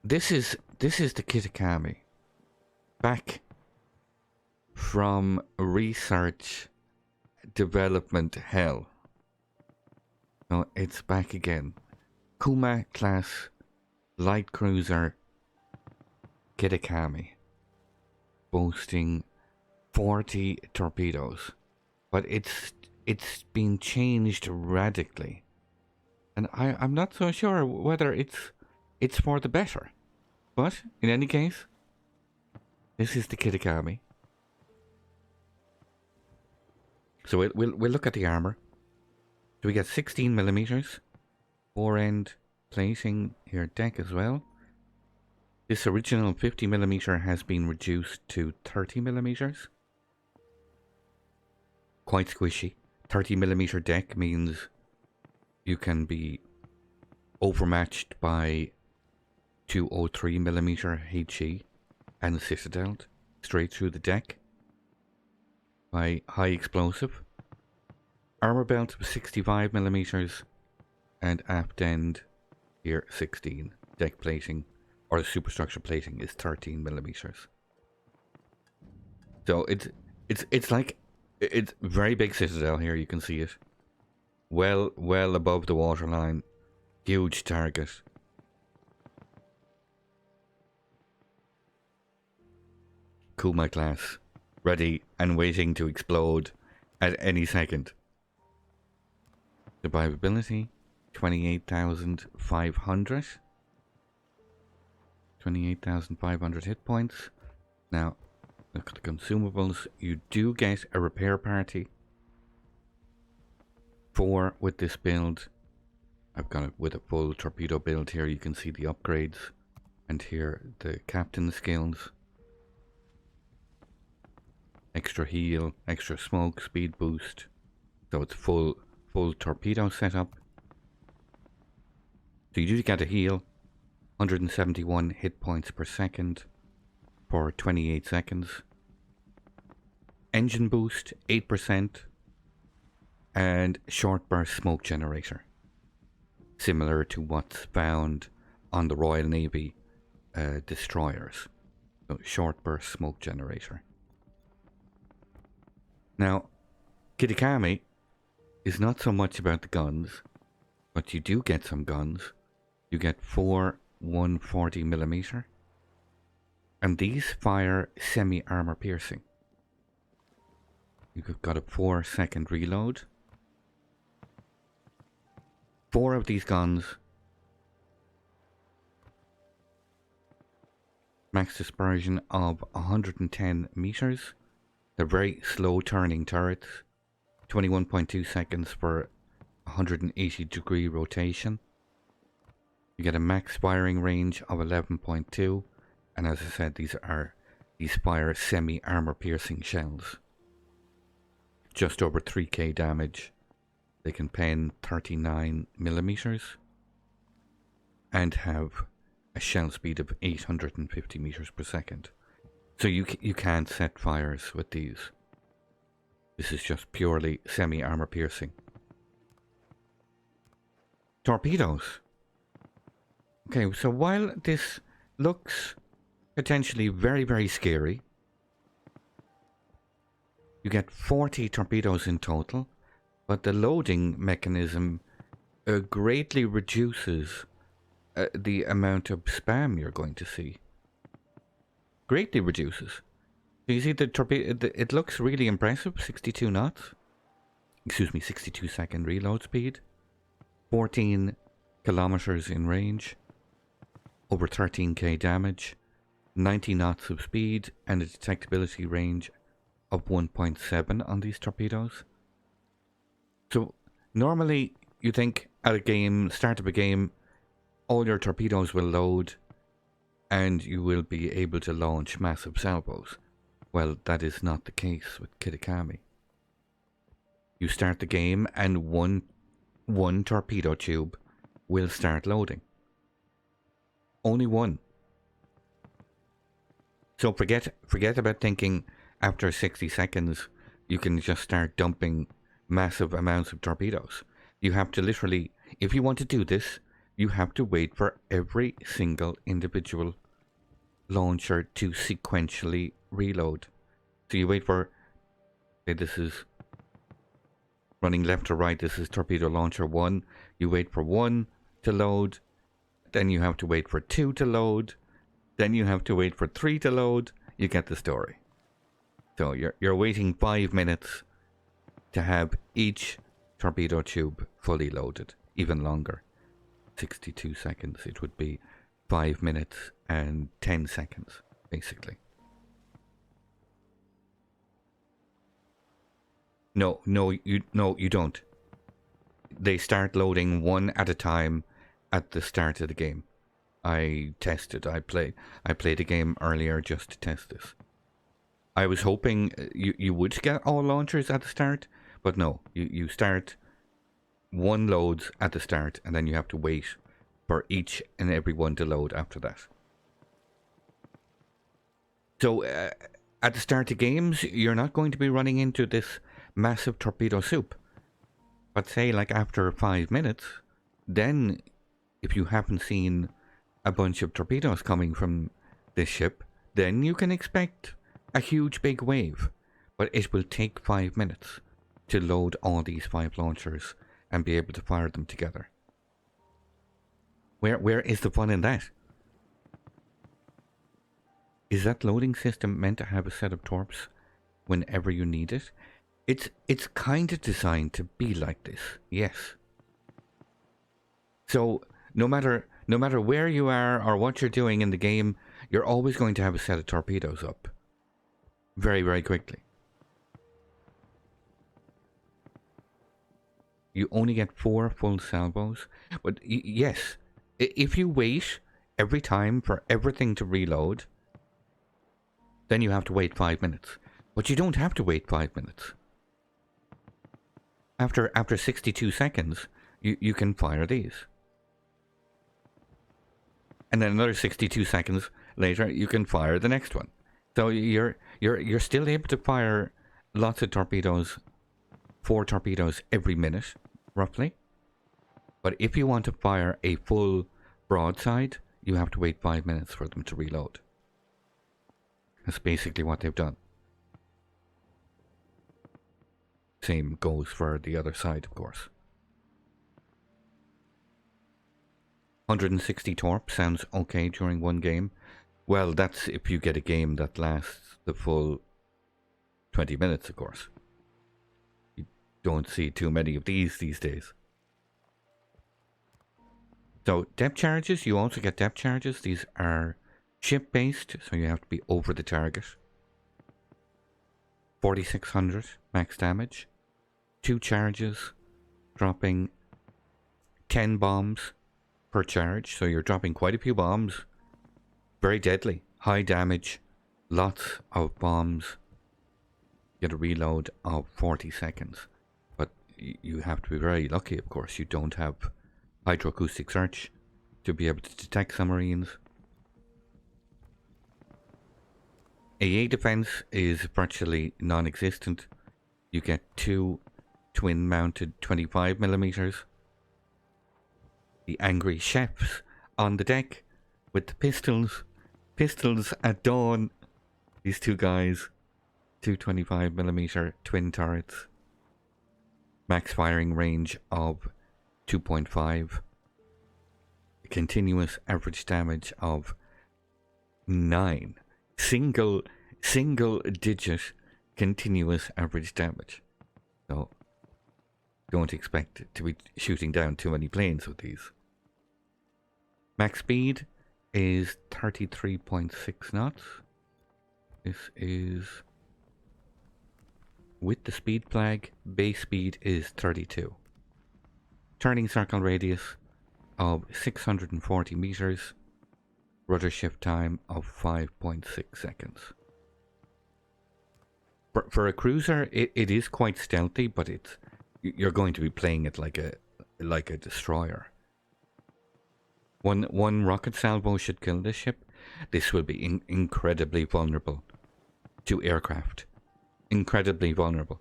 this is the Kitakami. Back from research development hell. No, it's back again. Kuma class light cruiser Kitakami, boasting 40 torpedoes, but it's been changed radically, and I'm not so sure whether it's for the better. But in any case, this is the Kitakami. So we'll look at the armor. So we get 16 millimeters, 4-end plating here, deck as well. This original 50 millimeter has been reduced to 30 millimeters. Quite squishy. 30 millimeter deck means you can be overmatched by 203 millimeter HE and Citadel straight through the deck by high explosive. Armor belt 65 millimeters and aft end here 16. Deck plating or the superstructure plating is 13 millimeters. So it's like it's very big Citadel here. You can see it well above the waterline. Huge target. Kuma class, ready and waiting to explode at any second. Survivability 28,500. 28,500 hit points. Now, look at the consumables. You do get a repair party. 4 with this build. I've got it with a full torpedo build here. You can see the upgrades. And here the captain skills. Extra heal, extra smoke, speed boost. So it's full torpedo setup. So you do get a heal. 171 hit points per second for 28 seconds. Engine boost 8% and short burst smoke generator, similar to what's found on the Royal Navy destroyers. So short burst smoke generator. Now, Kitakami is not so much about the guns, but you do get some guns. You get 4 140 millimeter, and these fire semi-armor piercing. You've got a 4-second reload. 4 of these guns, max dispersion of 110 meters. They're very slow turning turrets. 21.2 seconds for 180 degree rotation. You get a max firing range of 11.2, and as I said, these fire semi-armor piercing shells. Just over 3k damage. They can pen 39 millimeters and have a shell speed of 850 meters per second. So you can't set fires with these. This is just purely semi-armor piercing. Torpedoes. Okay, so while this looks potentially very, very scary, you get 40 torpedoes in total, but the loading mechanism greatly reduces the amount of spam you're going to see. Greatly reduces. So you see the torpedo, it looks really impressive, 62 knots. Excuse me, 62 second reload speed. 14 kilometers in range. Over 13k damage, 90 knots of speed, and a detectability range of 1.7 on these torpedoes. So normally you think at a game, start of a game, all your torpedoes will load and you will be able to launch massive salvos. Well, that is not the case with Kitakami. You start the game and one torpedo tube will start loading. Only one. So forget about thinking after 60 seconds you can just start dumping massive amounts of torpedoes. You have to literally, if you want to do this, you have to wait for every single individual launcher to sequentially reload. So you wait for, say this is running left to right, this is torpedo launcher 1. You wait for 1 to load, then you have to wait for 2 to load, then you have to wait for 3 to load. You get the story. So you're waiting 5 minutes to have each torpedo tube fully loaded. Even longer. 62 seconds. It would be 5 minutes and 10 seconds, basically. No, you don't. They start loading one at a time at the start of the game. I tested. I played a game earlier just to test this. I was hoping you would get all launchers at the start, but no. You start, one loads at the start, and then you have to wait for each and every one to load after that. So at the start of games, you're not going to be running into this massive torpedo soup. But say like after 5 minutes, then if you haven't seen a bunch of torpedoes coming from this ship, then you can expect a huge big wave. But it will take 5 minutes to load all these 5 launchers and be able to fire them together. Where is the fun in that? Is that loading system meant to have a set of torps whenever you need it? It's kind of designed to be like this, yes. So no matter where you are or what you're doing in the game, you're always going to have a set of torpedoes up. Very, very quickly. You only get 4 full salvos. But yes, if you wait every time for everything to reload, then you have to wait 5 minutes. But you don't have to wait 5 minutes. After 62 seconds, you can fire these. And then another 62 seconds later, you can fire the next one. So you're still able to fire lots of torpedoes, 4 torpedoes every minute, roughly. But if you want to fire a full broadside, you have to wait 5 minutes for them to reload. That's basically what they've done. Same goes for the other side, of course. 160 torp sounds okay during one game. Well, that's if you get a game that lasts the full 20 minutes, of course. You don't see too many of these days. So, depth charges, you also get depth charges. These are ship-based, so you have to be over the target. 4,600 max damage. 2 charges, dropping 10 bombs per charge. So you're dropping quite a few bombs. Very deadly. High damage. Lots of bombs. Get a reload of 40 seconds. But you have to be very lucky, of course. You don't have hydroacoustic search to be able to detect submarines. AA defense is virtually non-existent. You get 2 twin-mounted 25mm. The angry chefs on the deck with the pistols. Pistols at dawn. These 2 guys. 2 25mm twin turrets. Max firing range of 2.5. Continuous average damage of 9. Single digit continuous average damage. So don't expect to be shooting down too many planes with these. Max speed is 33.6 knots. This is with the speed flag. Base speed is 32. Turning circle radius of 640 meters. Rudder shift time of 5.6 seconds. For a cruiser, it is quite stealthy, but you're going to be playing it like a destroyer. One rocket salvo should kill this ship. This will be incredibly vulnerable to aircraft. Incredibly vulnerable.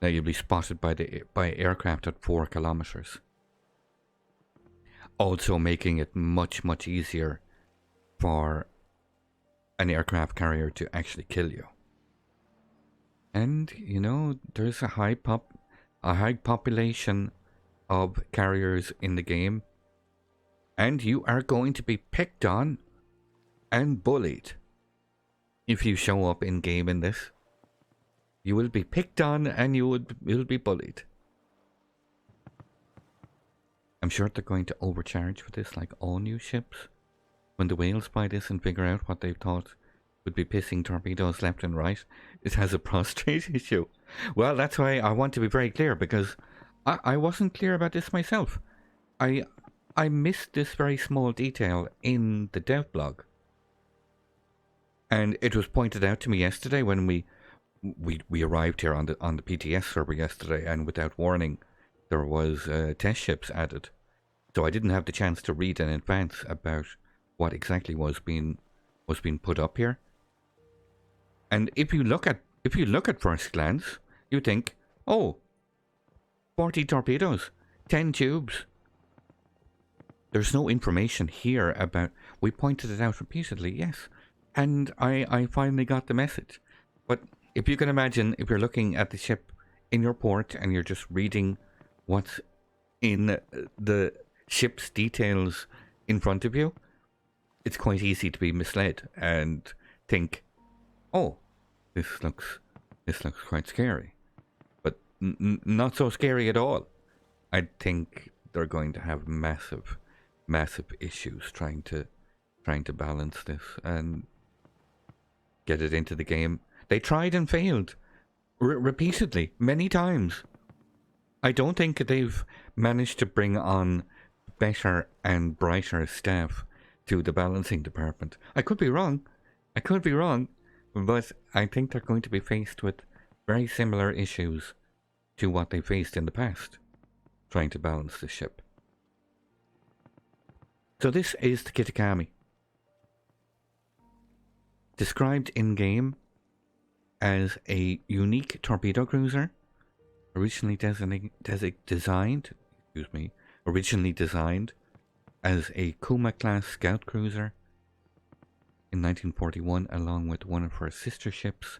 Now you'll be spotted by aircraft at 4 kilometers. also making it much, much easier for an aircraft carrier to actually kill you. And, you know, there's a high population of carriers in the game, and you are going to be picked on and bullied if you show up in game in this. You will be picked on and you will be bullied. I'm sure they're going to overcharge for this like all new ships. When the whales buy this and figure out what they thought would be pissing torpedoes left and right, it has a prostrate issue. Well, that's why I want to be very clear, because I wasn't clear about this myself. I missed this very small detail in the dev blog. And it was pointed out to me yesterday when we arrived here on the PTS server yesterday, and without warning, there was test ships added. So I didn't have the chance to read in advance about what exactly was being put up here. And if you look at first glance, you think, oh, 40 torpedoes, 10 tubes. There's no information here about. We pointed it out repeatedly, yes, and I finally got the message. But if you can imagine, if you're looking at the ship in your port and you're just reading what's in the ship's details in front of you, it's quite easy to be misled and think, oh, this looks quite scary, but not so scary at all. I think they're going to have massive issues trying to balance this and get it into the game. They tried and failed repeatedly, many times. I don't think they've managed to bring on better and brighter staff to the balancing department. I could be wrong, but I think they're going to be faced with very similar issues to what they faced in the past, trying to balance the ship. So this is the Kitakami. Described in-game as a unique torpedo cruiser, originally designed as a Kuma-class scout cruiser in 1941, along with one of her sister ships.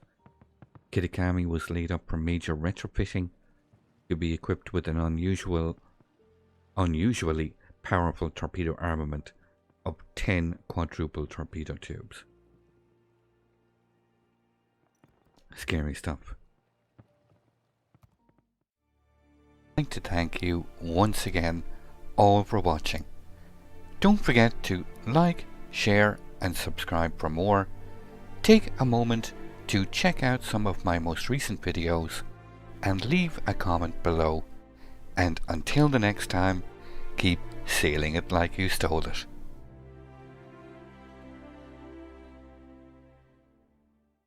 Kitakami was laid up for major retrofitting to be equipped with an unusually powerful torpedo armament of 10 quadruple torpedo tubes. Scary stuff. I'd like to thank you once again all for watching. Don't forget to like, share and subscribe for more. Take a moment to check out some of my most recent videos and leave a comment below. And until the next time, keep sailing it like you stole it.